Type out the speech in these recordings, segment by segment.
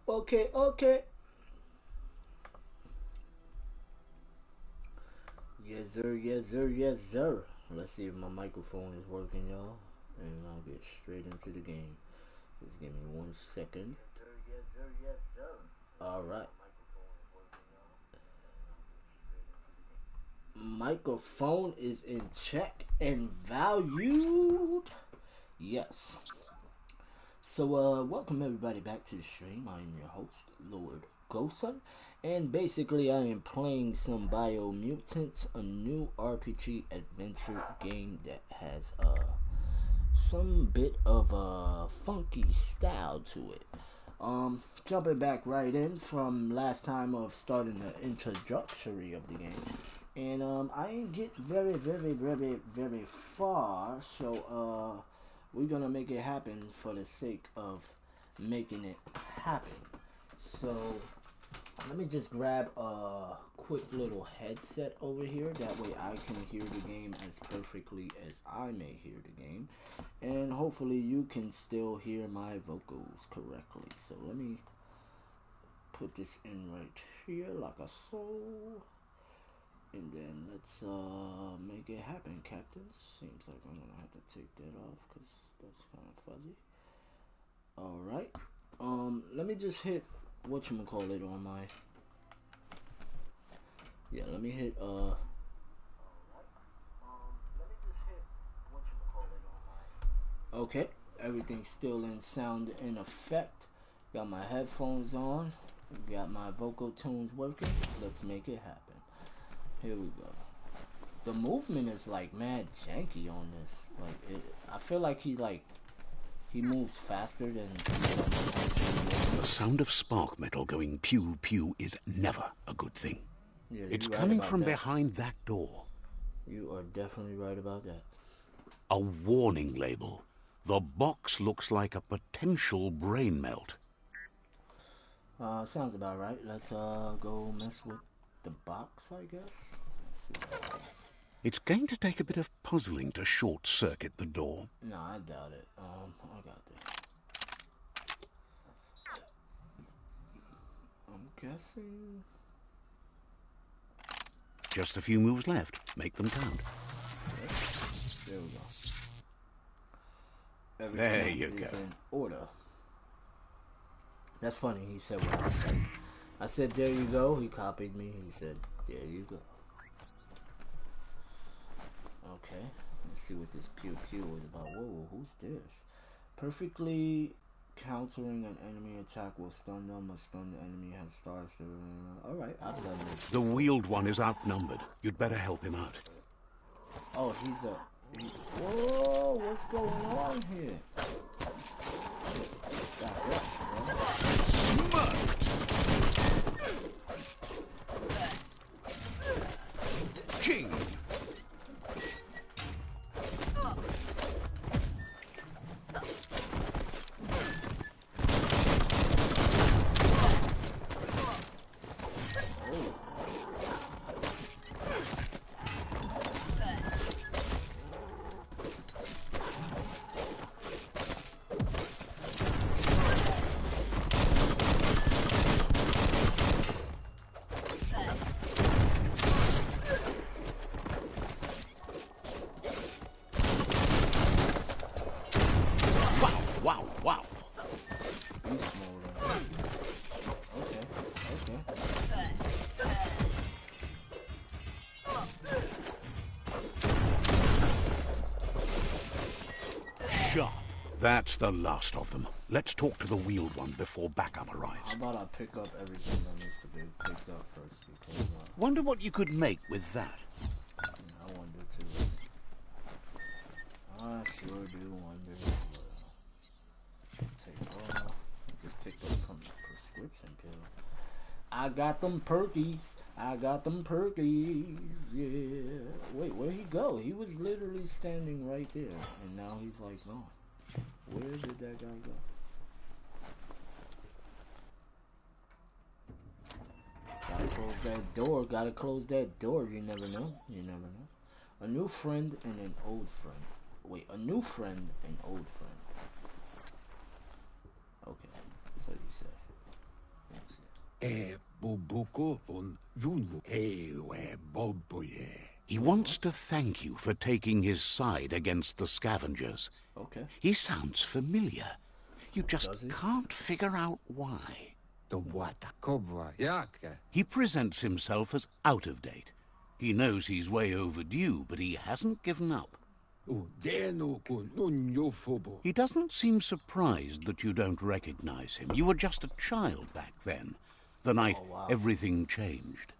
Okay, okay. Yes, sir, yes, sir, yes, sir. Let's see if my microphone is working, y'all. And I'll get straight into the game. Just give me 1 second. Yes, sir, yes, sir, yes, sir. Alright. Microphone is in check and valued. Yes. So, welcome everybody back to the stream. I am your host, LordGosun. And basically, I am playing some Biomutant, a new RPG adventure game that has some bit of a funky style to it. Jumping back right in from last time of starting the introductory of the game. And I didn't get very far, so we're gonna make it happen for the sake of making it happen. So let me just grab a quick little headset over here. That way I can hear the game as perfectly as I may hear the game. And hopefully you can still hear my vocals correctly. So let me put this in right here like a so. And then let's make it happen, Captain. Seems like I'm gonna have to take that off because that's kind of fuzzy. Alright. Let me just hit whatchamacallit on my... Yeah, let me hit Okay, everything's still in sound and effect. Got my headphones on. Got my vocal tunes working. Let's make it happen. Here we go. The movement is like mad janky on this. Like I feel like he moves faster than. The sound of spark metal going pew pew is never a good thing. Yeah, it's right coming from that. behind that door. You are definitely right about that. A warning label. The box looks like a potential brain melt. Sounds about right. Let's go mess with the box, I guess. It's going to take a bit of puzzling to short-circuit the door. No, I doubt it. I got this. I'm guessing... Just a few moves left. Make them count. Okay. There we go. Everything there you go. In order. That's funny. He said what I said. I said, there you go. He copied me. He said, there you go. Okay. Let's see what this pew pew is about. Whoa, who's this? Perfectly countering an enemy attack will stun them. A stunned enemy has stars. Alright, I've done this. The wheeled one is outnumbered. You'd better help him out. Oh, whoa, what's going on here? Back up, bro. Smoked! King! Wow. Beast mode. Okay. Sharp. That's the last of them. Let's talk to the wheeled one before backup arrives. How about I pick up everything that needs to be picked up first? Because, wonder what you could make with that. I wonder too. I sure do wonder. Take off. Just picked up some prescription pill. I got them perkies. Yeah. Wait, where'd he go? He was literally standing right there, and now he's like gone. Where did that guy go? Gotta close that door. You never know. A new friend and an old friend. Wait, a new friend and old friend. Okay, so you say. Bubuko von Junvu. Boboye. He wants to thank you for taking his side against the scavengers. Okay. He sounds familiar. You Does just he? can't figure out why. The wata cobra yake. He presents himself as out of date. He knows he's way overdue, but he hasn't given up. Deno kun nunyofobo. He doesn't seem surprised that you don't recognize him. You were just a child back then, the night everything changed.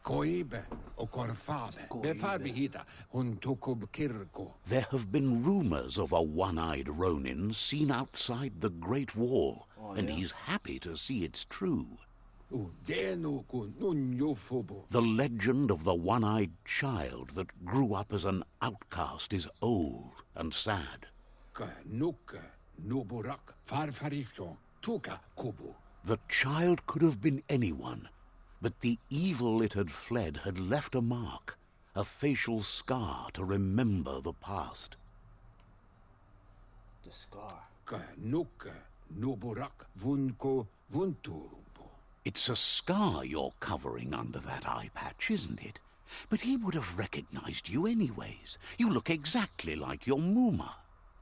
Koibe o korfabe. Befarbihita hun tokob kirko. There have been rumors of a one-eyed Ronin seen outside the Great Wall, and he's happy to see it's true. Deno kun nunyofobo. The legend of the one-eyed child that grew up as an outcast is old and sad. Ka nuka noburak farfarifjon tuka kubu. The child could have been anyone, but the evil it had fled had left a mark, a facial scar to remember the past. The scar. Ka nuka noburak vunko vuntubo. It's a scar you're covering under that eye patch, isn't it? But he would have recognized you anyways. You look exactly like your Muma.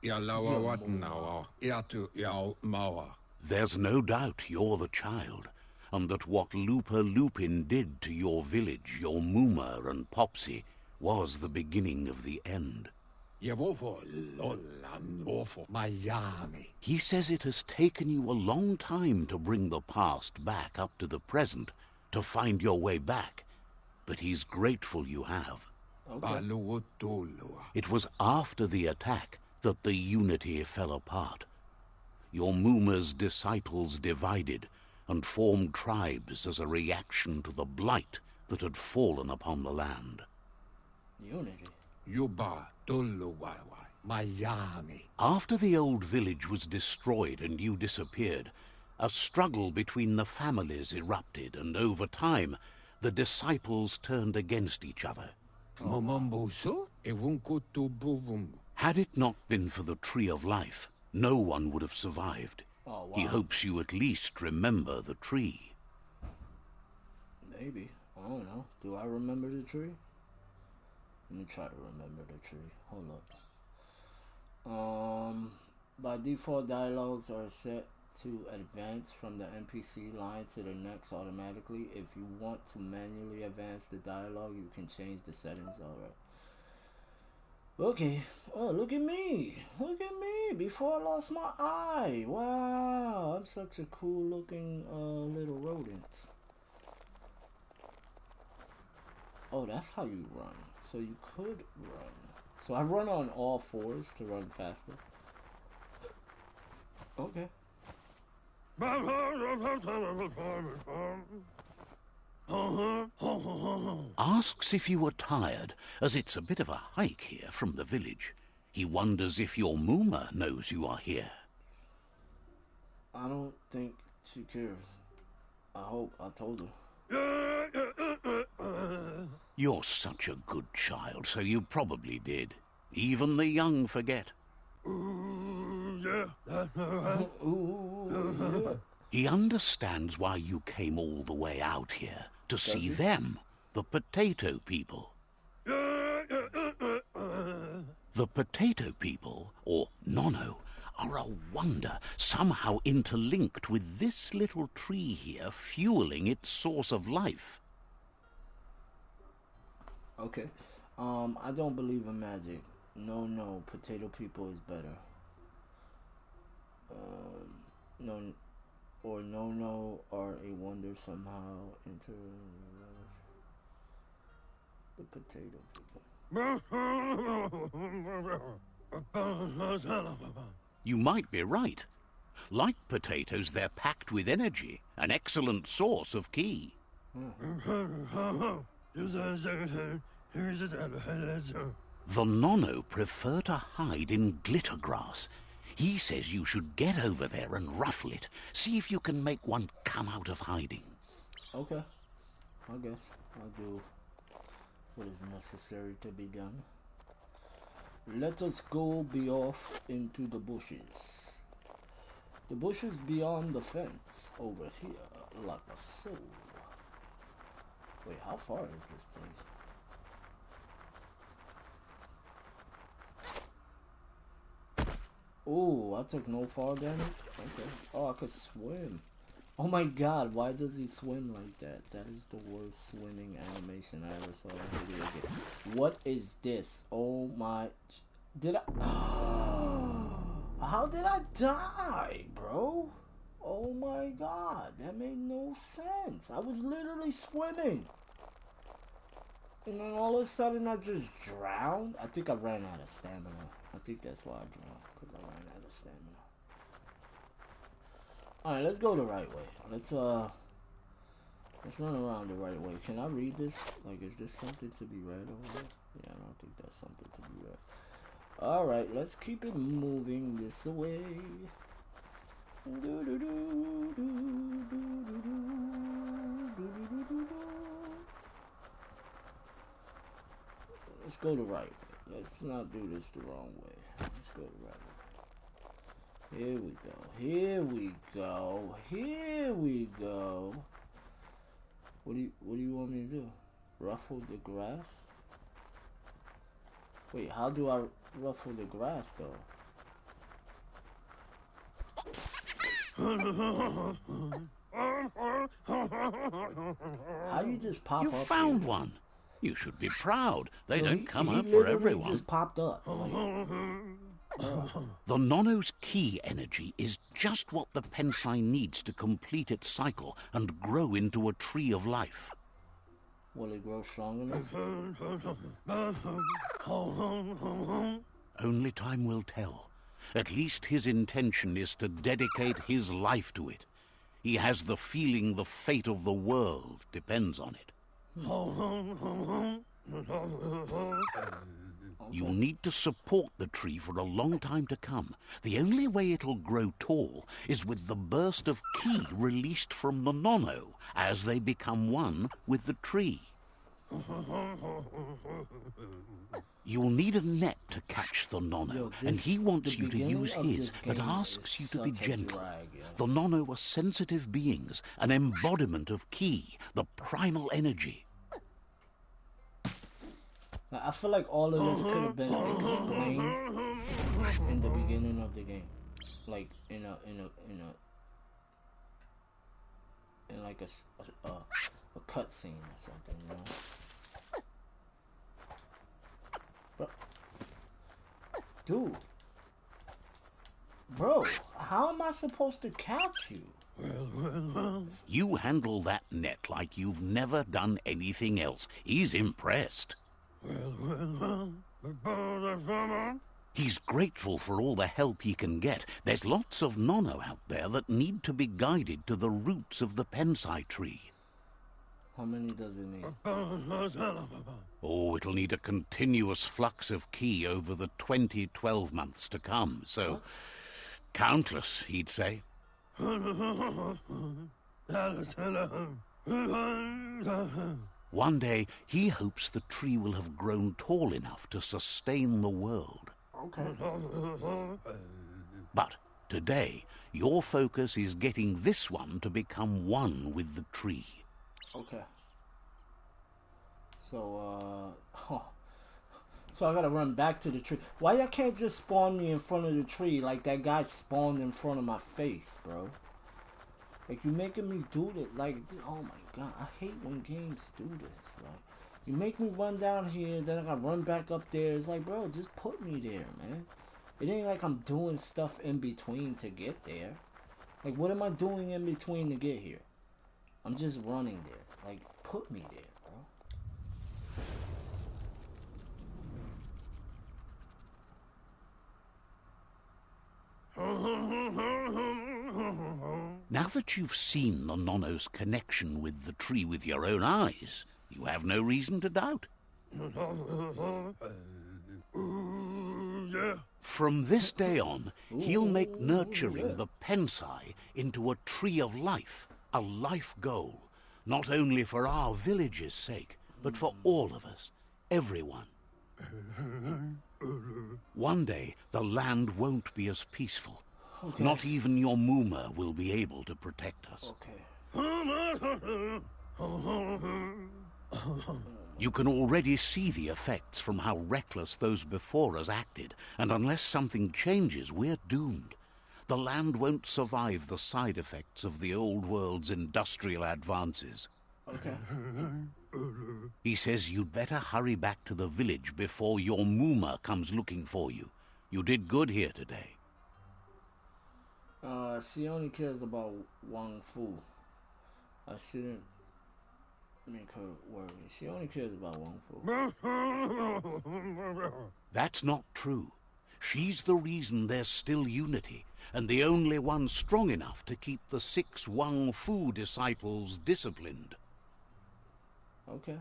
Ya lawa watnawa. Yatu yao mawa. There's no doubt you're the child, and that what Lupa Lupin did to your village, your Muma and Popsy, was the beginning of the end. Yevofo lolan wofo Miami. He says it has taken you a long time to bring the past back up to the present, to find your way back, but he's grateful you have. It was after the attack that the unity fell apart. Your Muma's disciples divided and formed tribes as a reaction to the blight that had fallen upon the land. Unity. Yuba Duluwai Miami. After the old village was destroyed and you disappeared, a struggle between the families erupted, and over time, the disciples turned against each other. Had it not been for the Tree of Life, no one would have survived. Oh, wow. He hopes you at least remember the tree. Maybe. I don't know. Do I remember the tree? Let me try to remember the tree. Hold up. By default, dialogues are set to advance from the NPC line to the next automatically. If you want to manually advance the dialogue, you can change the settings. Alright. Okay. Oh, look at me. Look at me. Before I lost my eye. Wow. I'm such a cool looking little rodent. Oh, that's how you run. So you could run. So I run on all fours to run faster. Okay. Asks if you were tired, as it's a bit of a hike here from the village. He wonders if your Muma knows you are here. I don't think she cares. I hope I told her. You're such a good child, so you probably did. Even the young forget. He understands why you came all the way out here, to see them, the potato people. The potato people, or Nono, are a wonder, somehow interlinked with this little tree here, fueling its source of life. Okay. I don't believe in magic. No, potato people is better. No are a wonder somehow enter the potato people. You might be right. Like potatoes, they're packed with energy, an excellent source of ki. The Nono prefer to hide in glitter grass. He says you should get over there and ruffle it. See if you can make one come out of hiding. Okay. I guess I'll do what is necessary to be done. Let us go be off into the bushes. The bushes beyond the fence over here, like a soul. Wait, how far is this place? Oh, I took no fall damage? Okay. Oh, I could swim. Oh my god, why does he swim like that? That is the worst swimming animation I ever saw in a video game. What is this? Oh my... Did I... How did I die, bro? Oh my god, that made no sense. I was literally swimming. And then all of a sudden I just drowned. I think I ran out of stamina. I think that's why I drowned, because I ran out of stamina. Alright, let's go the right way. Let's run around the right way. Can I read this? Like, is this something to be read over here? Yeah, I don't think that's something to be read. Alright, let's keep it moving this way. Let's go the right way. Let's not do this the wrong way. Let's go the right way. Here we go. Here we go. Here we go. What do you want me to do? Ruffle the grass? Wait, how do I ruffle the grass though? How you just pop up? You found one. You should be proud. They don't come he up for everyone. Just popped up. The Nono's key energy is just what the Pensai needs to complete its cycle and grow into a tree of life. Will it grow strong enough? Only time will tell. At least his intention is to dedicate his life to it. He has the feeling the fate of the world depends on it. You'll need to support the tree for a long time to come. The only way it'll grow tall is with the burst of ki released from the Nono as they become one with the tree. You'll need a net to catch the Nono, and he wants you to use his, but asks you to be gentle. The Nono are sensitive beings, an embodiment of ki, the primal energy. I feel like all of this could have been explained in the beginning of the game, like in like a cutscene or something, you know. Dude, bro, how am I supposed to catch you? You handle that net like you've never done anything else. He's impressed. He's grateful for all the help he can get. There's lots of Nono out there that need to be guided to the roots of the Pensai tree. How many does it need? Oh, it'll need a continuous flux of ki over the 12 months to come, so what? Countless, he'd say. One day, he hopes the tree will have grown tall enough to sustain the world. Okay. But today, your focus is getting this one to become one with the tree. Okay. So, so I gotta run back to the tree. Why y'all can't just spawn me in front of the tree like that guy spawned in front of my face, bro? Like, you making me do this. Like, oh my god, I hate when games do this. Like, you make me run down here, then I gotta run back up there. It's like, bro, just put me there, man. It ain't like I'm doing stuff in between to get there. Like, what am I doing in between to get here? I'm just running there. Like, put me there, bro. Now that you've seen the Nono's connection with the tree with your own eyes, you have no reason to doubt. From this day on, he'll make nurturing the Pensai into a tree of life, a life goal. Not only for our village's sake, but for all of us, everyone. One day, the land won't be as peaceful. Okay. Not even your Moomer will be able to protect us. Okay. You can already see the effects from how reckless those before us acted, and unless something changes, we're doomed. The land won't survive the side effects of the old world's industrial advances. Okay. He says you'd better hurry back to the village before your Moomer comes looking for you. You did good here today. She only cares about Wang Fu. I shouldn't make her worry. She only cares about Wang Fu. That's not true. She's the reason there's still unity, and the only one strong enough to keep the 6 Wang Fu disciples disciplined. Okay.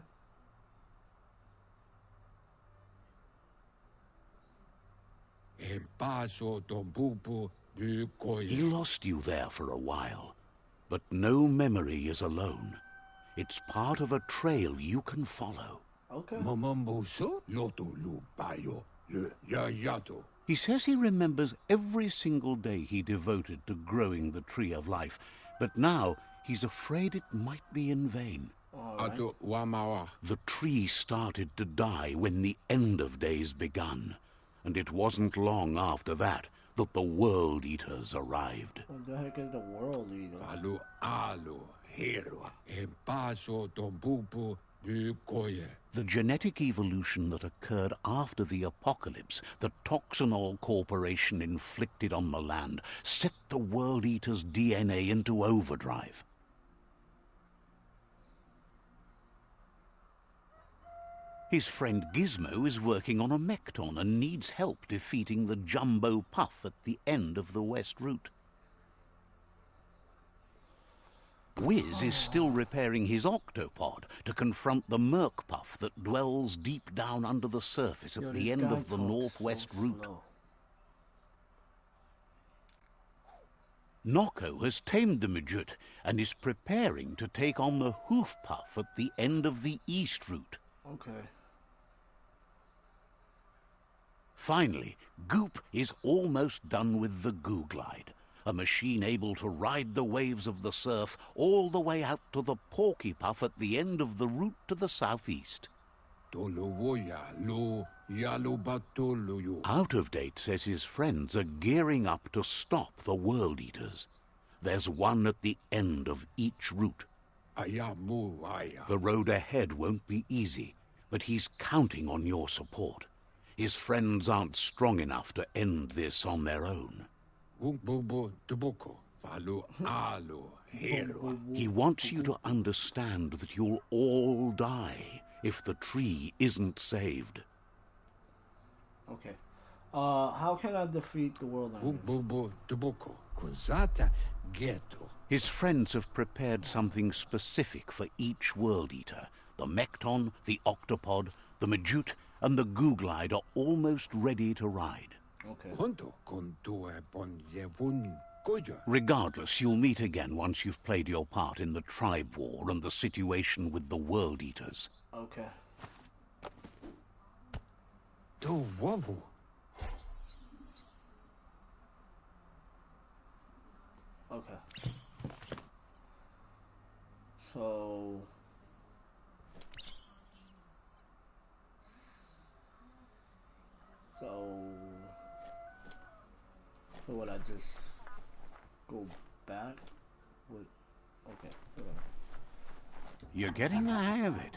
He lost you there for a while, but no memory is alone. It's part of a trail you can follow. Okay. He says he remembers every single day he devoted to growing the Tree of Life, but now he's afraid it might be in vain. Right. The tree started to die when the end of days begun, and it wasn't long after that that the World Eaters arrived. What the heck is the World Eater? The genetic evolution that occurred after the apocalypse that Toxanol Corporation inflicted on the land set the World Eater's DNA into overdrive. His friend Gizmo is working on a Mekton and needs help defeating the Jumbo Puff at the end of the West Route. Wiz is still repairing his octopod to confront the Merc Puff that dwells deep down under the surface at the end of the Northwest Route. Noko has tamed the Midget and is preparing to take on the Hoof Puff at the end of the East Route. Okay. Finally, Goop is almost done with the Goo Glide, a machine able to ride the waves of the surf all the way out to the Porky Puff at the end of the route to the southeast. Out of Date says his friends are gearing up to stop the World Eaters. There's one at the end of each route. The road ahead won't be easy, but he's counting on your support. His friends aren't strong enough to end this on their own. He wants you to understand that you'll all die if the tree isn't saved. Okay. How can I defeat the World Eater? His friends have prepared something specific for each World Eater. The Mekton, the Octopod, the Majute, and the Goo Glide are almost ready to ride. Okay. Regardless, you'll meet again once you've played your part in the tribe war and the situation with the World Eaters. Okay. Okay. So would I just go back with okay. You're getting the hang of it.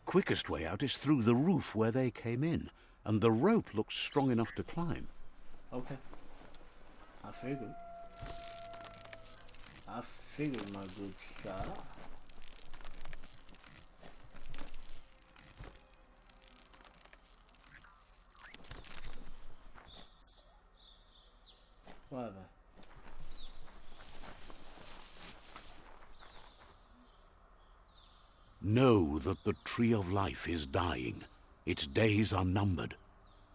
Quickest way out is through the roof where they came in, and the rope looks strong enough to climb. Okay. I figured my good shot. Whatever. Know that the Tree of Life is dying. Its days are numbered.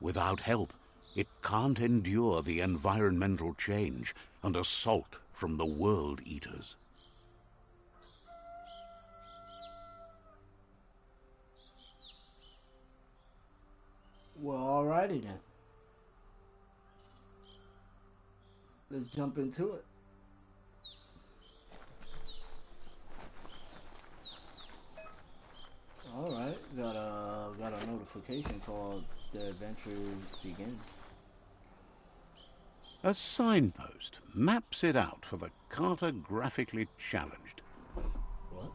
Without help, it can't endure the environmental change and assault from the World Eaters. Well, alrighty then. Let's jump into it. Alright, got a notification called the adventure begins. A signpost maps it out for the cartographically challenged. What?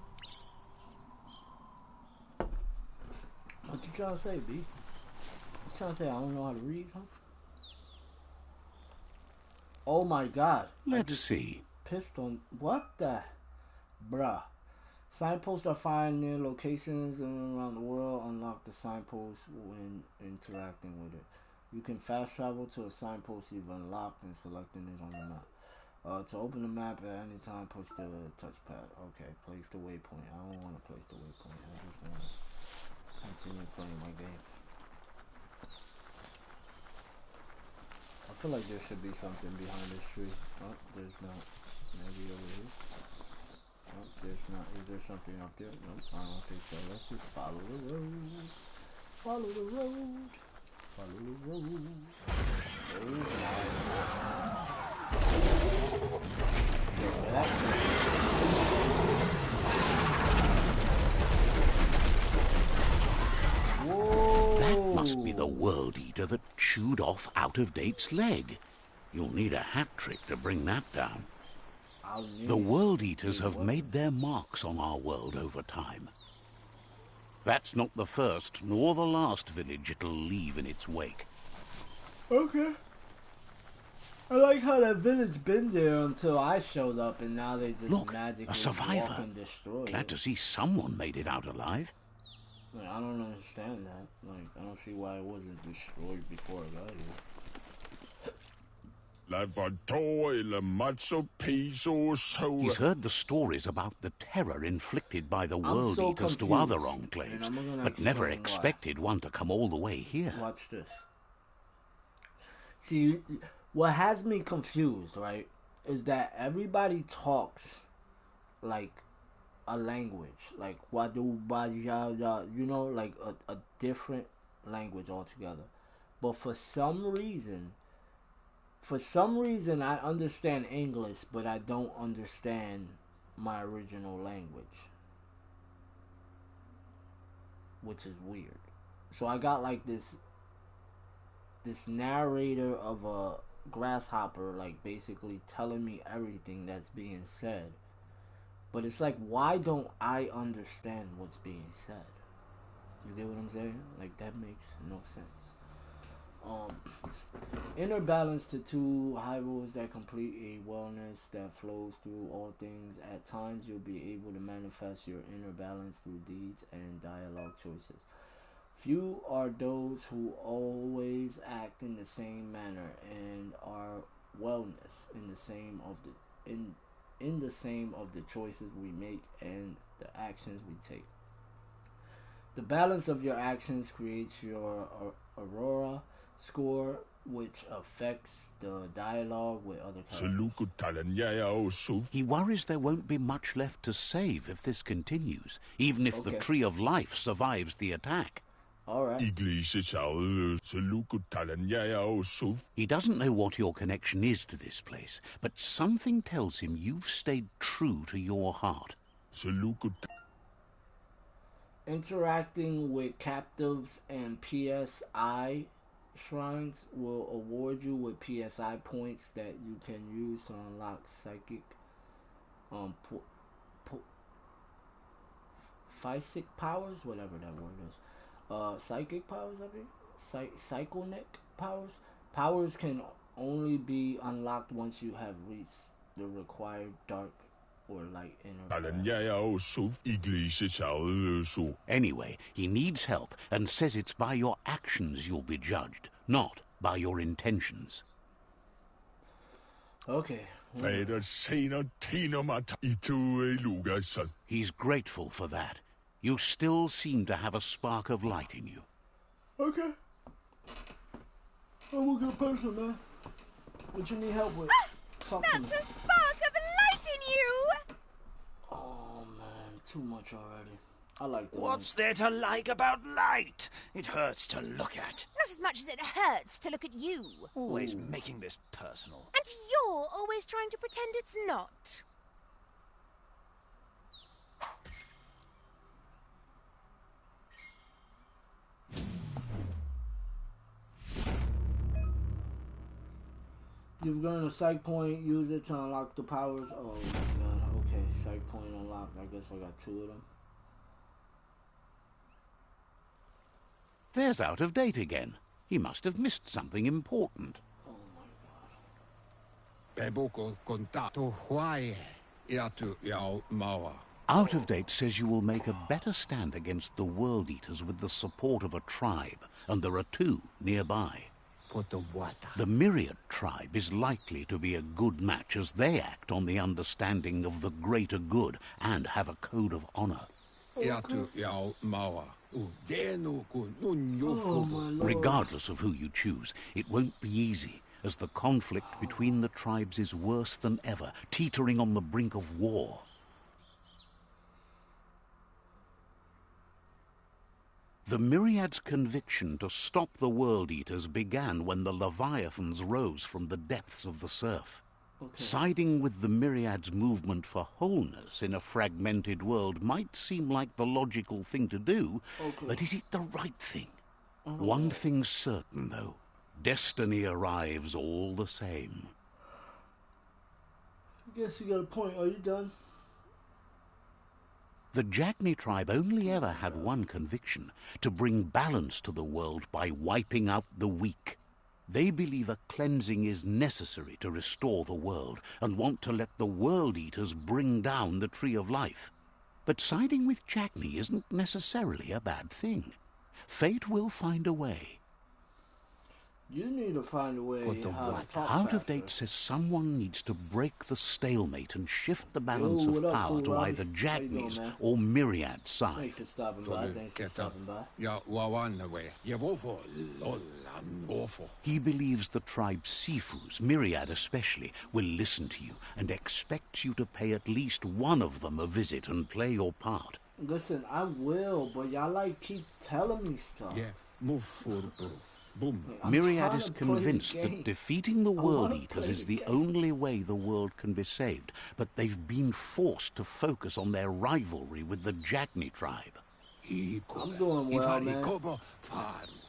What you trying to say, B? You trying to say I don't know how to read something? Oh my god. Let's see. Pissed on what the bruh. Signposts are found near locations around the world. Unlock the signpost when interacting with it. You can fast travel to a signpost you've unlocked and selecting it on the map. To open the map at any time, push the touchpad. Okay, place the waypoint. I don't want to place the waypoint. I just want to continue playing my game. I feel like there should be something behind this tree. Oh, there's not. Maybe over here. Oh, there's not. Is there something up there? Nope, I don't think so. Let's just follow the road. Follow the road. Follow the road. There's Whoa. That must be the World Eater that chewed off Out-of-Date's leg. You'll need a hat trick to bring that down. The World Eaters have made their marks on our world over time. That's not the first nor the last village it'll leave in its wake. Okay. I like how that village been there until I showed up, and now they just Look, magically a survivor. walk and destroy Glad it. to see someone made it out alive. Like, I don't understand that. Like, I don't see why it wasn't destroyed before I got here. He's heard the stories about the terror inflicted by the World so Eaters to confused, other enclaves, and I'm gonna but never explain why. expected one to come all the way here. Watch this. See, what has me confused, right, is that everybody talks like a language, like you know, like a different language altogether. But for some reason I understand English, but I don't understand my original language, which is weird. So I got like this narrator of a grasshopper, like basically telling me everything that's being said. But it's like, why don't I understand what's being said? You get what I'm saying? Like, that makes no sense. Inner balance to two high rules that complete a wellness that flows through all things. At times, you'll be able to manifest your inner balance through deeds and dialogue choices. Few are those who always act in the same manner and are wellness in the same of the choices we make and the actions we take. The balance of your actions creates your aurora score, which affects the dialogue with other characters. He worries there won't be much left to save if this continues, even if the Tree of Life survives the attack. Alright. He doesn't know what your connection is to this place, but something tells him you've stayed true to your heart. Interacting with captives and PSI shrines will award you with PSI points that you can use to unlock psychic psychic powers, whatever that word is. Psychic powers, I think. Psychonic powers. Powers can only be unlocked once you have reached the required dark or light inner balance. Anyway, he needs help and says it's by your actions you'll be judged, not by your intentions. Okay. He's grateful for that. You still seem to have a spark of light in you. Okay. I'm a good person, man. What you need help with? That's a spark of light in you! Oh, man. Too much already. I like the What's there to like about light? It hurts to look at. Not as much as it hurts to look at you. Always making this personal. And you're always trying to pretend it's not. You've earned a psych point. Use it to unlock the powers. Oh my god. Okay, psych point unlocked. I guess I got 2 of them. There's Out of Date again. He must have missed something important. Oh my god. Pebuko kontato huae. Iatu yao mawa. Out of Date says you will make a better stand against the World Eaters with the support of a tribe, and there are 2 nearby. The Myriad tribe is likely to be a good match as they act on the understanding of the greater good and have a code of honor. Iatu yao mawa. Regardless of who you choose, it won't be easy, as the conflict between the tribes is worse than ever, teetering on the brink of war. The Myriad's conviction to stop the World Eaters began when the Leviathans rose from the depths of the surf. Okay. Siding with the Myriad's movement for wholeness in a fragmented world might seem like the logical thing to do, but is it the right thing? One thing's certain, though. Destiny arrives all the same. I guess you got a point. Are you done? The Jagni tribe only ever had one conviction: to bring balance to the world by wiping out the weak. They believe a cleansing is necessary to restore the world, and want to let the World Eaters bring down the Tree of Life. But siding with Jagni isn't necessarily a bad thing. Fate will find a way. You need to find a way how to talk Out of faster. Date says someone needs to break the stalemate and shift the balance of what up, power cool to Robbie? either How you doing, Jagni's man? or Myriad's side. Thanks for stopping by. Thanks for stopping by. Ja wawan way. Yavofo lolan awful. He believes the tribe Sifus, Myriad especially, will listen to you and expects you to pay at least one of them a visit and play your part. Listen, I will, but y'all like keep telling me stuff. Yeah, move for the boom. I'm Myriad trying is to play convinced the game. that defeating the I World wanna Eaters play is the the game. only way the world can be saved, but they've been forced to focus on their rivalry with the Jagni tribe. I'm doing well, man.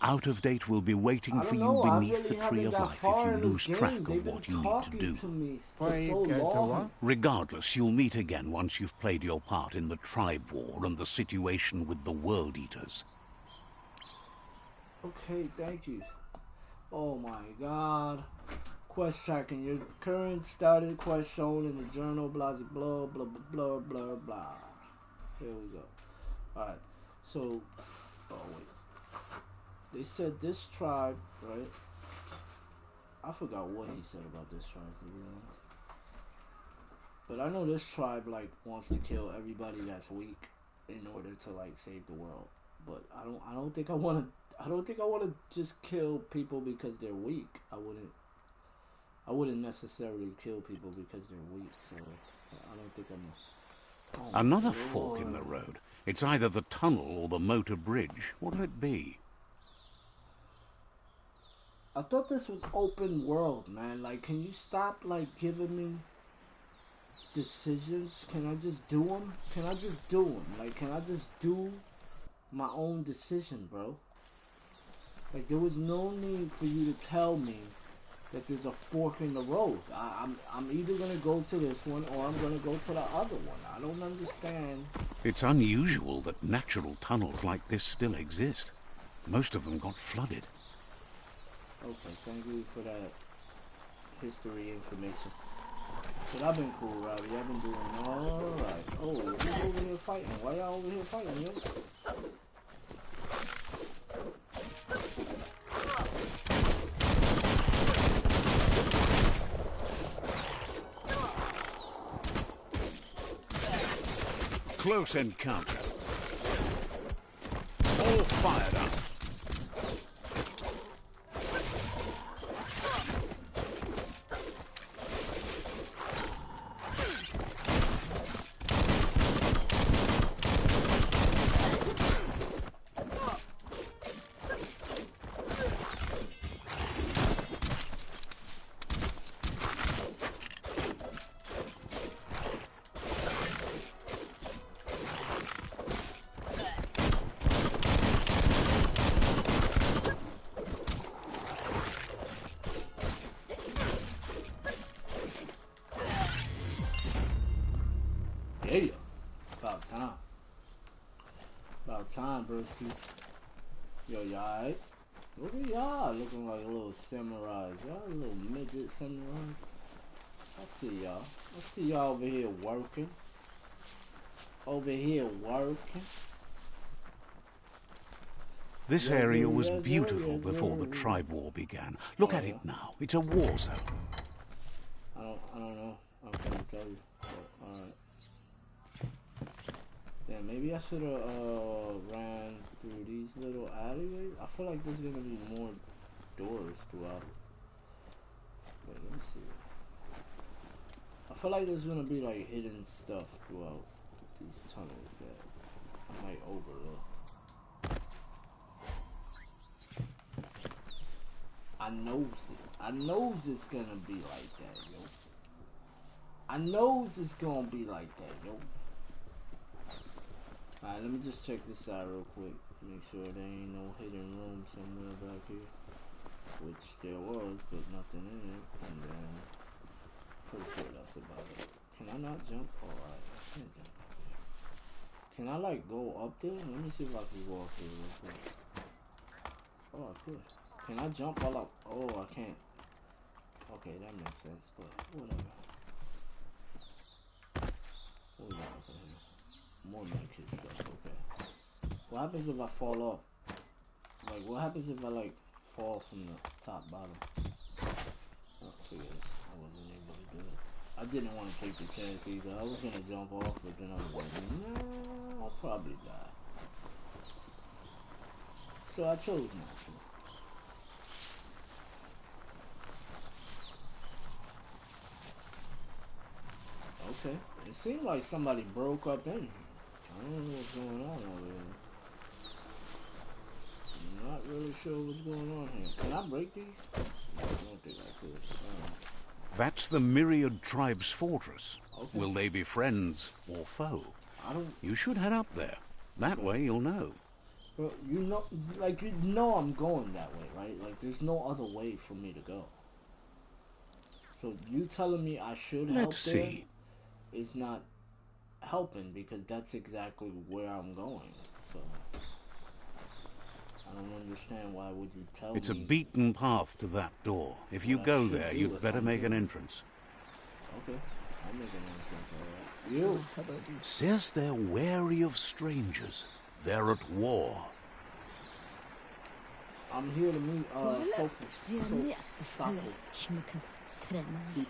Out of Date will be waiting I for don't you know. I beneath really the Tree haven't of got Life if far you in this lose game. track They've of what been you need to talking do. to me for Why so you get to long. what? Regardless, you'll meet again once you've played your part in the tribe war and the situation with the World Eaters. Okay, thank you. Oh my god. Quest tracking. Your current started quest shown in the journal, blah, blah, blah, blah, blah, blah. Here we go. Alright, so, oh wait. They said this tribe, right? I forgot what he said about this tribe, to be honest. But I know this tribe, like, wants to kill everybody that's weak in order to, like, save the world. But I don't think I want to just kill people because they're weak. I wouldn't necessarily kill people because they're weak, so I don't think I'm... Oh, Another Lord. fork in the road. It's either the tunnel or the motor bridge. What'll it be? I thought this was open world, man. Like, can you stop, like, giving me decisions? Can I just do them? Can I just do them? Like, can I just do my own decision, bro? Like, there was no need for you to tell me that there's a fork in the road. I'm either gonna go to this one or I'm gonna go to the other one. I don't understand. It's unusual that natural tunnels like this still exist. Most of them got flooded. Okay, thank you for that history information. But I've been cool, Robbie. I've been doing alright. Oh, you over here fighting. Why y'all over here fighting, yo? Close encounter. All fired up. Yeah. About time. About time, broskies. Yo, y'all alright? Look at y'all looking like little samurais. Y'all little midget samurais. I see y'all. I see y'all over here working. Over here working. This Yes, area sir, was yes, sir, beautiful yes, before the sir. tribe war began. Look Oh, at yeah? it now. It's a war zone. I don't know. I can't tell you. Alright. Damn, maybe I should have ran through these little alleyways. I feel like there's gonna be more doors throughout. Wait, let me see. I feel like there's gonna be like hidden stuff throughout these tunnels that I might overlook. I knows it. I knows it's gonna be like that, yo. I knows it's gonna be like that, yo. Alright, let me just check this out real quick. Make sure there ain't no hidden room somewhere back here. Which there was, but nothing in it. And then, pretty sure that's about it. Can I not jump? Alright, I can't jump up there. Can I like go up there? Let me see if I can go up there real quick. Oh, I could. Can I jump while oh, I can't. Okay, that makes sense, but whatever. What we got up in here? More naked stuff, okay. What happens if I fall off? Like, what happens if I, like, fall from the top bottom? Oh, forget it. I wasn't able to do it. I didn't want to take the chance either. I was gonna jump off, but then I was like, nah, I'll probably die. So I chose not to. Okay. It seemed like somebody broke up in here. I don't know what's going on over here. I'm not really sure what's going on here. Can I break these? I don't think I could. That's the Myriad Tribe's fortress. Okay. Will they be friends or foe? I don't... You should head up there. That way you'll know. Bro, you know, like, you know I'm going that way, right? Like, there's no other way for me to go. So you telling me I should help Let's see. there is not helping, because that's exactly where I'm going. So I don't understand why would you tell me. It's a beaten path to that door. If you What I go should there, do you'd if better I'm make an doing- entrance. Okay, I'll make an entrance, alright. You. Says they're wary of strangers. They're at war. I'm here to meet Safu.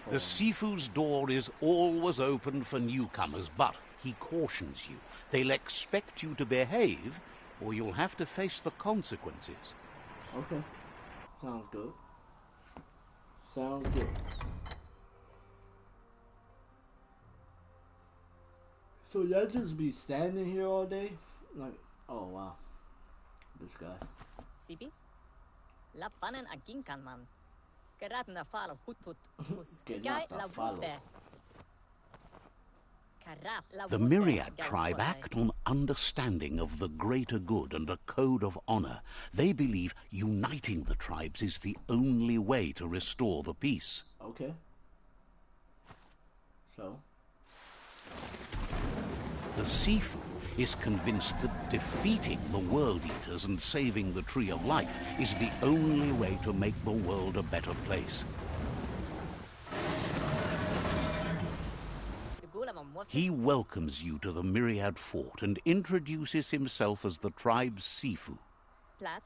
The Sifu's door is always open for newcomers, but he cautions you. They'll expect you to behave, or you'll have to face the consequences. Okay. Sounds good. Sounds good. So y'all just be standing here all day? Like, oh wow. This guy. Sibi? Lapanen aginkan man. Kerat na falo hutut. Ustigay la wute. The Myriad tribe act on understanding of the greater good and a code of honor. They believe uniting the tribes is the only way to restore the peace. Okay. So? The Sifu is convinced that defeating the World Eaters and saving the Tree of Life is the only way to make the world a better place. He welcomes you to the Myriad Fort and introduces himself as the tribe's Sifu.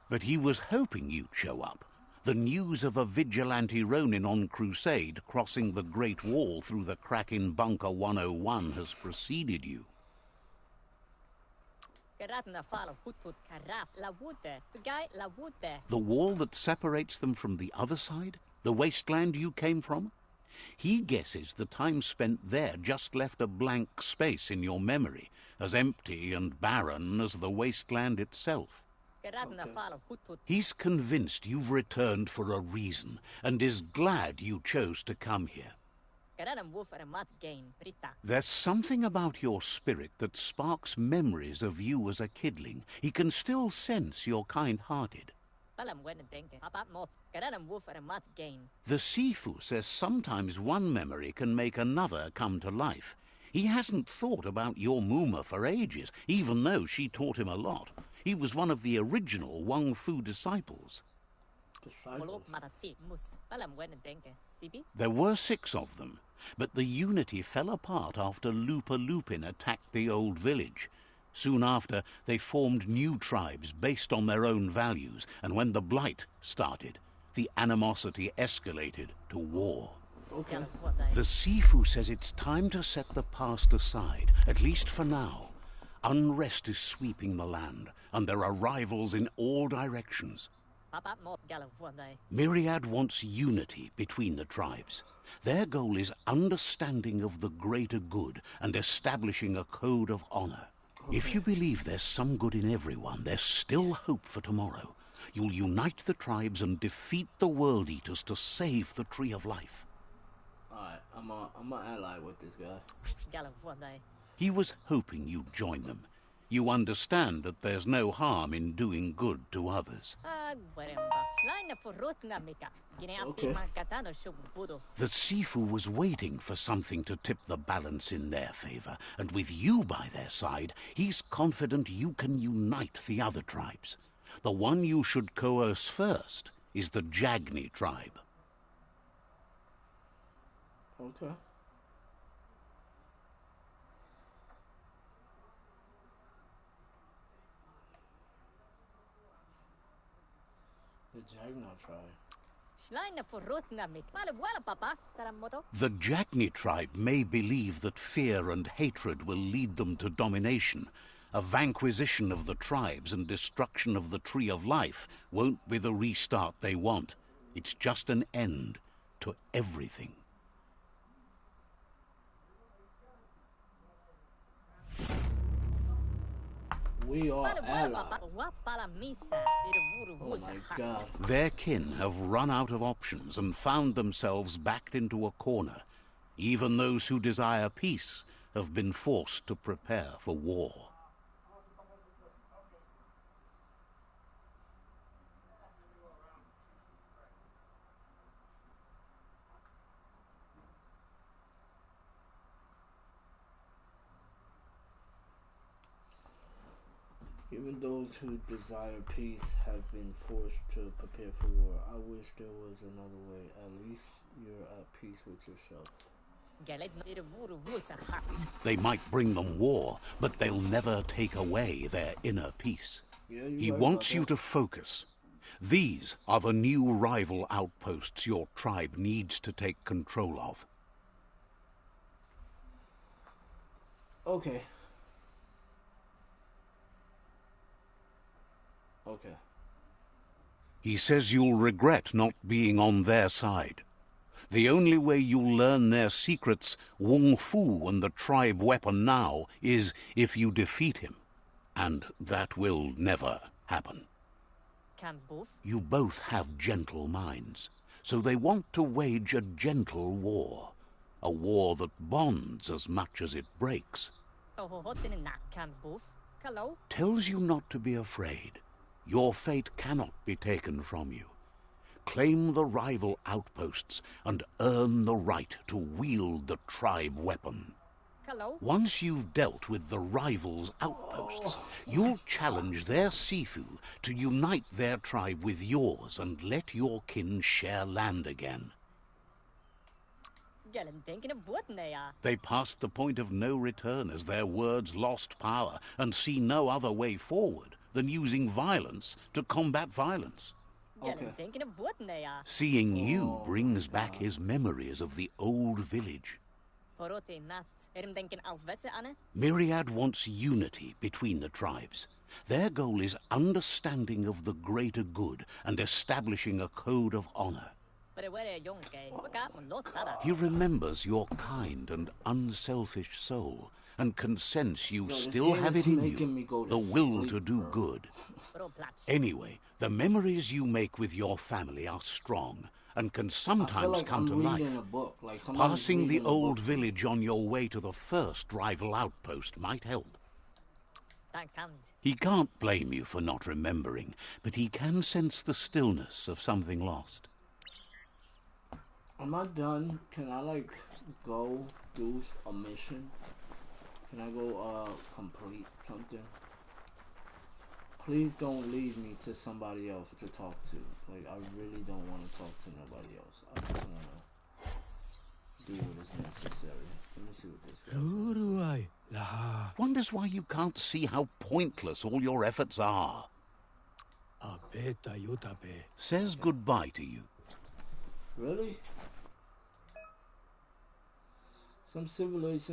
But he was hoping you'd show up. The news of a vigilante Ronin on crusade crossing the Great Wall through the crack in Bunker 101 has preceded you. The wall that separates them from the other side? The wasteland you came from? He guesses the time spent there just left a blank space in your memory, as empty and barren as the wasteland itself. Okay. He's convinced you've returned for a reason, and is glad you chose to come here. There's something about your spirit that sparks memories of you as a kidling. He can still sense you're kind-hearted. The Sifu says sometimes one memory can make another come to life. He hasn't thought about your Mooma for ages, even though she taught him a lot. He was one of the original Wang Fu disciples. Disciples. There were 6 of them, but the unity fell apart after Lupa Lupin attacked the old village. Soon after, they formed new tribes based on their own values, and when the Blight started, the animosity escalated to war. Okay. The Sifu says it's time to set the past aside, at least for now. Unrest is sweeping the land, and there are rivals in all directions. Myriad wants unity between the tribes. Their goal is understanding of the greater good and establishing a code of honor. If you believe there's some good in everyone, there's still hope for tomorrow. You'll unite the tribes and defeat the World Eaters to save the Tree of Life. Alright, I'm a ally with this guy. He was hoping you'd join them. You understand that there's no harm in doing good to others. Okay. The Sifu was waiting for something to tip the balance in their favor, and with you by their side, he's confident you can unite the other tribes. The one you should coerce first is the Jagni tribe. Okay. The Jagna tribe. The Jagni tribe may believe that fear and hatred will lead them to domination. A vanquisition of the tribes and destruction of the Tree of Life won't be the restart they want. It's just an end to everything. We are allies. Oh my God. Their kin have run out of options and found themselves backed into a corner. Even those who desire peace have been forced to prepare for war. Even those who desire peace have been forced to prepare for war. I wish there was another way. At least you're at peace with yourself. They might bring them war, but they'll never take away their inner peace. Yeah, He wants you to focus. These are the new rival outposts your tribe needs to take control of. Okay. Okay. He says you'll regret not being on their side. The only way you'll learn their secrets, Wung Fu and the tribe weapon now, is if you defeat him. And that will never happen. You both have gentle minds, so they want to wage a gentle war. A war that bonds as much as it breaks. Tells you not to be afraid. Your fate cannot be taken from you. Claim the rival outposts and earn the right to wield the tribe weapon. Once you've dealt with the rivals' outposts, you'll challenge their Sifu to unite their tribe with yours and let your kin share land again. They passed the point of no return as their words lost power and see no other way forward than using violence to combat violence. Okay. Seeing you brings back his memories of the old village. Myriad wants unity between the tribes. Their goal is understanding of the greater good and establishing a code of honor. He remembers your kind and unselfish soul and can sense you still have it in you, the will to do good. Anyway, the memories you make with your family are strong and can sometimes come to life. Passing the old village on your way to the first rival outpost might help. He can't blame you for not remembering, but he can sense the stillness of something lost. Am I done? Can I, like, go do a mission? Can I go complete something? Please don't leave me to somebody else to talk to. Like, I really don't want to talk to nobody else. I just want to do what is necessary. Let me see what this guy Wonders why you can't see how pointless all your efforts are. Says goodbye to you. Really? Some civilians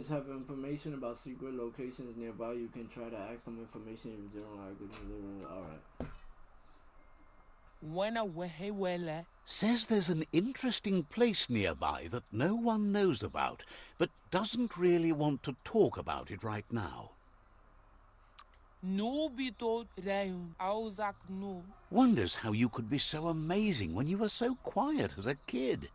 have information about secret locations nearby. You can try to ask them information if you don't like it. Alright. Says there's an interesting place nearby that no one knows about, but doesn't really want to talk about it right now. Wonders how you could be so amazing when you were so quiet as a kid.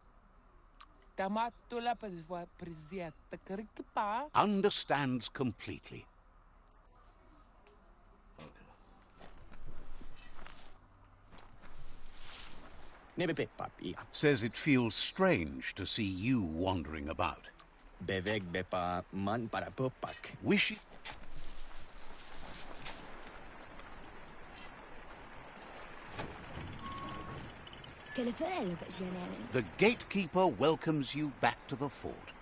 Understands completely. Says it feels strange to see you wandering about. Wish the gatekeeper welcomes you back to the fort.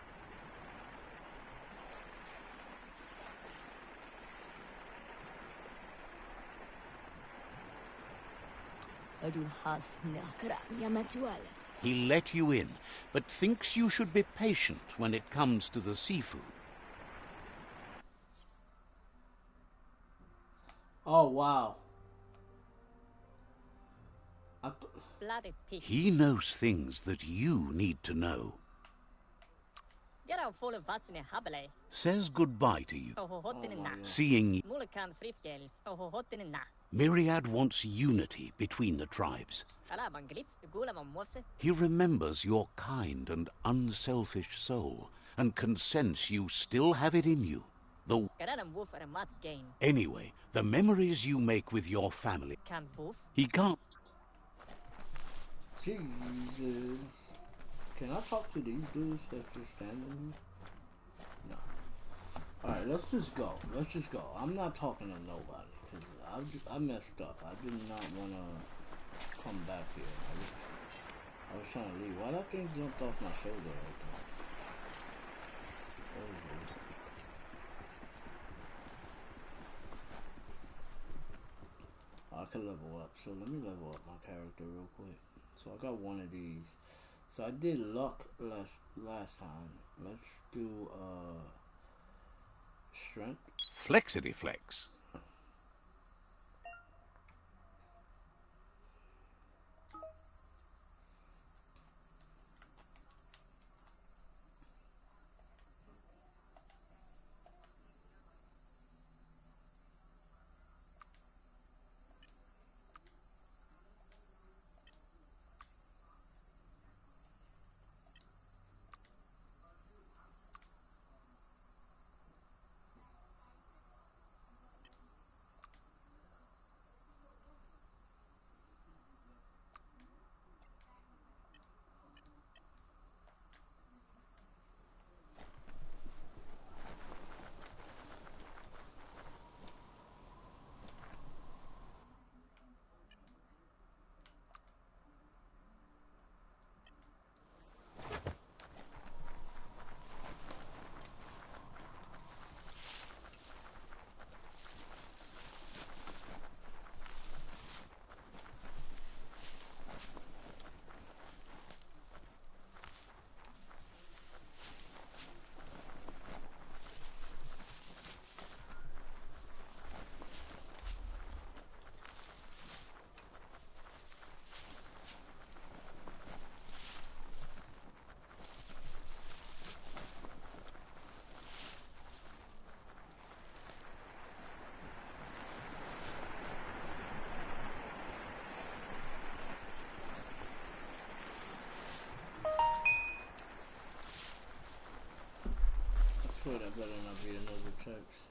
He let you in, but thinks you should be patient when it comes to the seafood. Oh, wow. He knows things that you need to know. Says goodbye to you. Seeing you. Myriad wants unity between the tribes. He remembers your kind and unselfish soul and can sense you still have it in you. Anyway, the memories you make with your family. He can't. Jesus. Can I talk to these dudes that's just standing here? No. Alright, let's just go. Let's just go. I'm not talking to nobody. Because I messed up. I did not want to come back here. I was trying to leave. Why that thing jumped off my shoulder right there? I could level up. So let me level up my character real quick. So I got one of these. So I did luck last time. Let's do strength. Flexity flex. That better not be another text.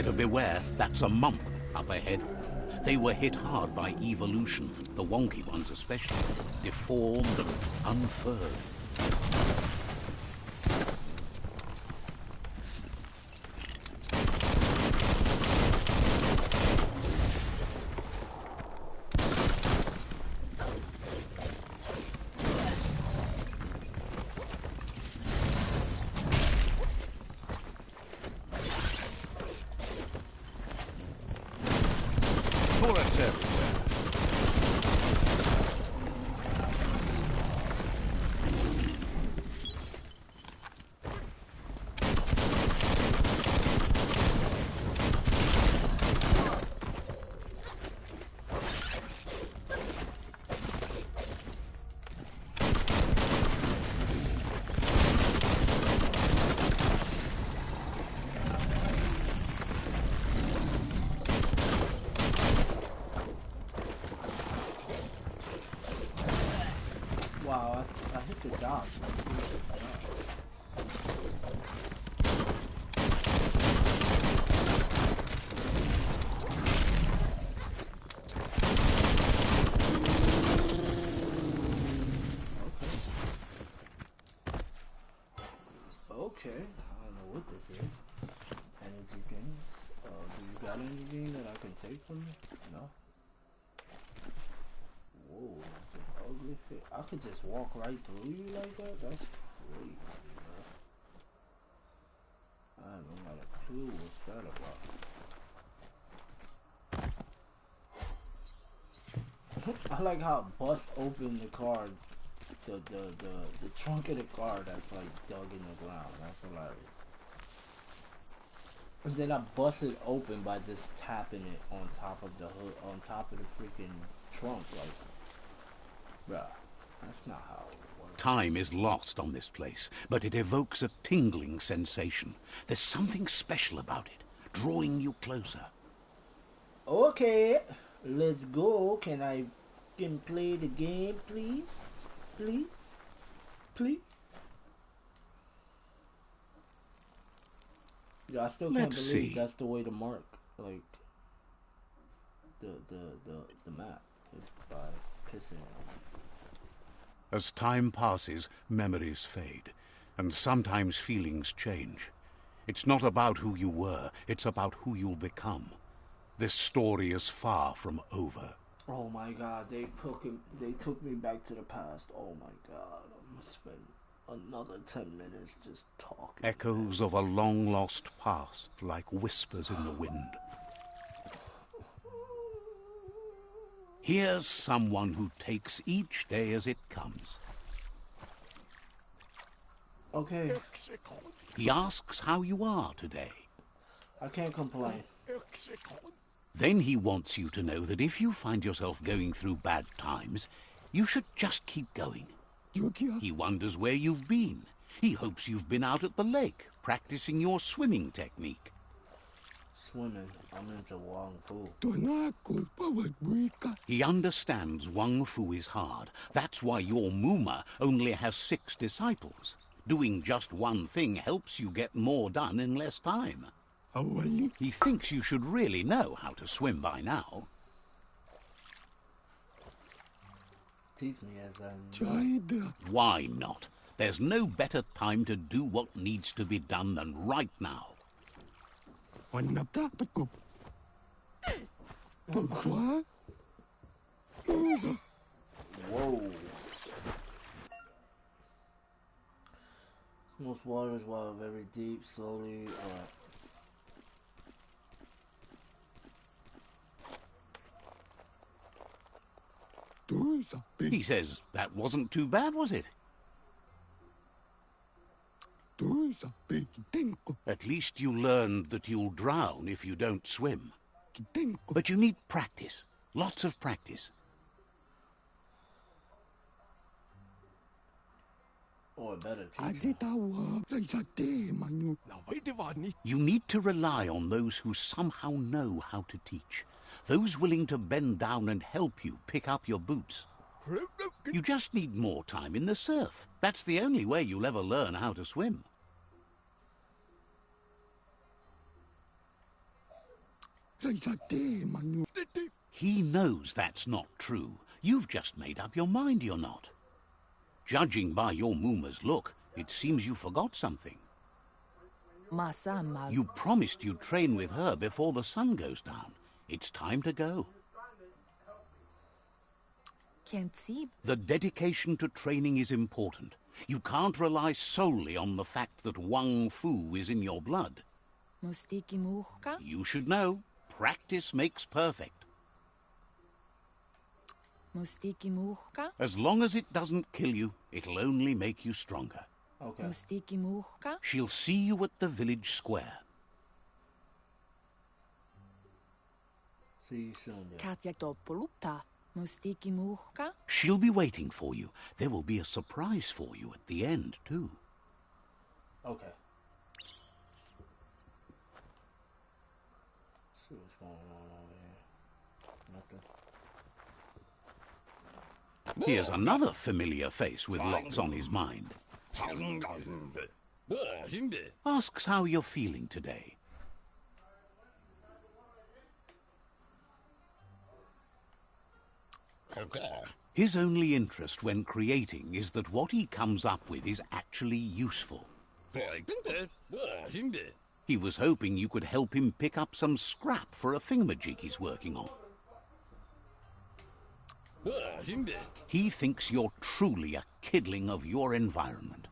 Better beware, that's a mump up ahead. They were hit hard by evolution, the wonky ones especially, deformed and unfurred. Bullets everywhere. Wow, I hit the dodge. Okay, I don't know what this is. Energy things. Do you got anything that I can take from you? No? Whoa, that's an ugly fit. I could just walk right through you like that? That's crazy, bro. I don't got a clue what's that about. I like how I bust open the car, the trunk of the car that's like dug in the ground. That's hilarious. And then I bust it open by just tapping it on top of the hood, on top of the freaking trunk, like, bruh, that's not how it works. Time is lost on this place, but it evokes a tingling sensation. There's something special about it, drawing you closer. Okay, let's go. Can I play the game, please? Please? Please? Yeah, I still can't Let's believe see. that's the way to mark, like, the map is by pissing on it. As time passes, memories fade, and sometimes feelings change. It's not about who you were, it's about who you'll become. This story is far from over. Oh my god, they took me back to the past. Oh my god, I'm gonna spend another 10 minutes just talking. Echoes of a long-lost past, like whispers in the wind. Here's someone who takes each day as it comes. Okay, He asks how you are today. I can't complain. Then he wants you to know that if you find yourself going through bad times, you should just keep going. He wonders where you've been. He hopes you've been out at the lake, practicing your swimming technique. Swimming, I'm into Wong Fu. He understands Wang Fu is hard. That's why your Muma only has 6 disciples. Doing just one thing helps you get more done in less time. He thinks you should really know how to swim by now. Teach me as I Why not? There's no better time to do what needs to be done than right now. Whoa. Most waters while very deep, slowly, He says that wasn't too bad, was it? At least you learned that you'll drown if you don't swim. But you need practice. Lots of practice. or better teacher. You need to rely on those who somehow know how to teach. Those willing to bend down and help you pick up your boots. You just need more time in the surf. That's the only way you'll ever learn how to swim. He knows that's not true. You've just made up your mind you're not. Judging by your Mooma's look, it seems you forgot something. You promised you'd train with her before the sun goes down. It's time to go. The dedication to training is important. You can't rely solely on the fact that Wang Fu is in your blood. You should know, practice makes perfect. As long as it doesn't kill you, it'll only make you stronger. Okay. She'll see you at the village square. See you soon, then. She'll be waiting for you. There will be a surprise for you at the end, too. Okay. See what's going on over here. Nothing. Here's another familiar face with lots on his mind. Asks how you're feeling today. His only interest when creating is that what he comes up with is actually useful. He was hoping you could help him pick up some scrap for a thingamajig he's working on. He thinks you're truly a kidling of your environment.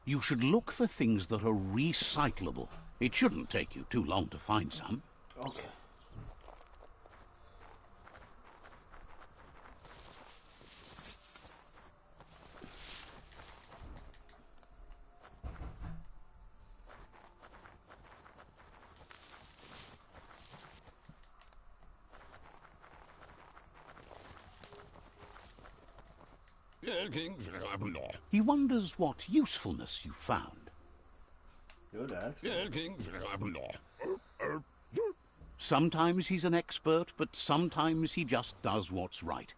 You should look for things that are recyclable. It shouldn't take you too long to find some. Okay. He wonders what usefulness you found. Good, Sometimes he's an expert, but sometimes he just does what's right.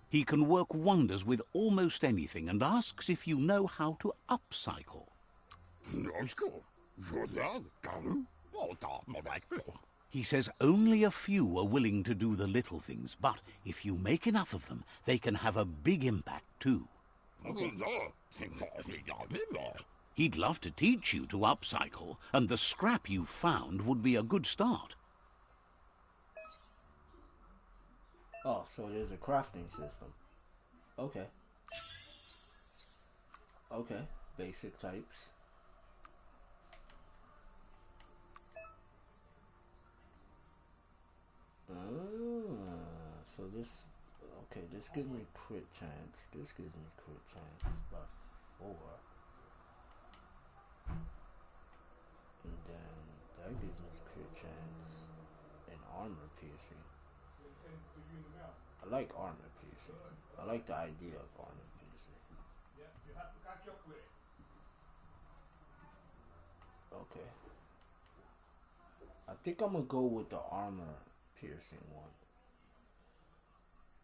He can work wonders with almost anything and asks if you know how to upcycle. He says only a few are willing to do the little things, but if you make enough of them, they can have a big impact too. He'd love to teach you to upcycle, and the scrap you found would be a good start. Oh, so there's a crafting system. Okay. Okay, basic types. So this, okay, this gives me crit chance. This gives me crit chance by 4. And then that gives me crit chance and armor piercing. I like armor piercing. I like the idea of armor piercing. Okay. I think I'm gonna go with the armor piercing one.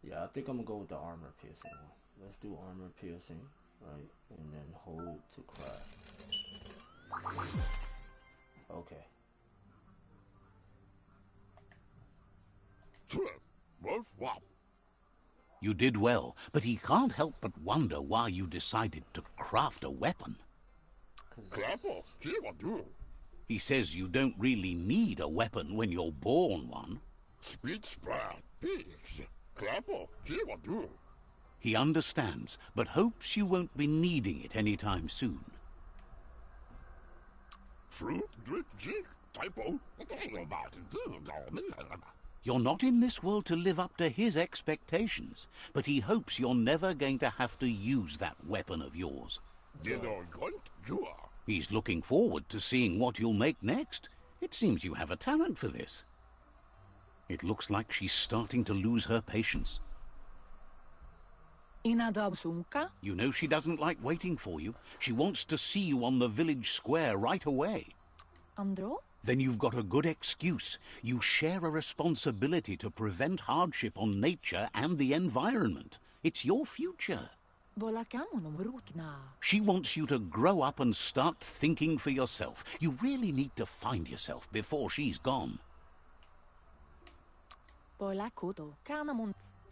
Yeah, I think I'm gonna go with the armor piercing one. Let's do armor piercing, right? And then hold to craft. Okay. You did well, but he can't help but wonder why you decided to craft a weapon. He says you don't really need a weapon when you're born one. He understands, but hopes you won't be needing it anytime soon. You're not in this world to live up to his expectations, but he hopes you're never going to have to use that weapon of yours. He's looking forward to seeing what you'll make next. It seems you have a talent for this. It looks like she's starting to lose her patience. You know she doesn't like waiting for you. She wants to see you on the village square right away. Then you've got a good excuse. You share a responsibility to prevent hardship on nature and the environment. It's your future. She wants you to grow up and start thinking for yourself. You really need to find yourself before she's gone.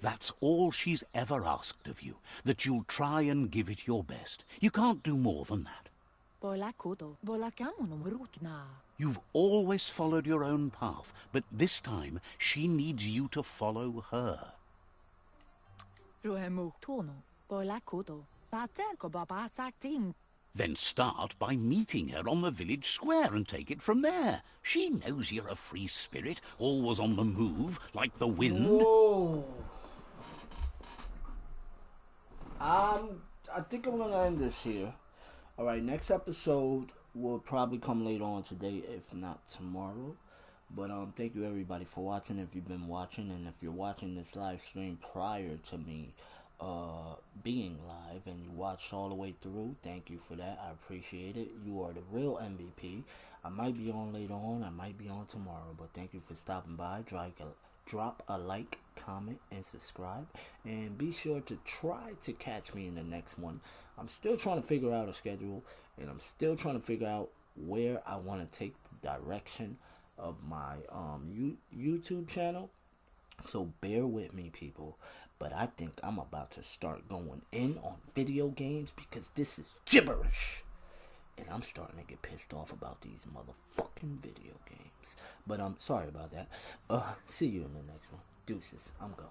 That's all she's ever asked of you, that you'll try and give it your best. You can't do more than that. You've always followed your own path, but this time she needs you to follow her. Then start by meeting her on the village square and take it from there. She knows you're a free spirit, always on the move, like the wind. Whoa. I think I'm gonna end this here. Alright, next episode will probably come later on today, if not tomorrow. But thank you everybody for watching, if you've been watching, and if you're watching this live stream prior to me being live and you watched all the way through, thank you for that. I appreciate it. You are the real MVP. I might be on later on, I might be on tomorrow, but thank you for stopping by. Drop a like, comment, and subscribe, and be sure to try to catch me in the next one. I'm still trying to figure out a schedule, and I'm still trying to figure out where I want to take the direction of my YouTube channel. So bear with me, people. But I think I'm about to start going in on video games because this is gibberish. And I'm starting to get pissed off about these motherfucking video games. But I'm sorry about that. See you in the next one. Deuces. I'm gone.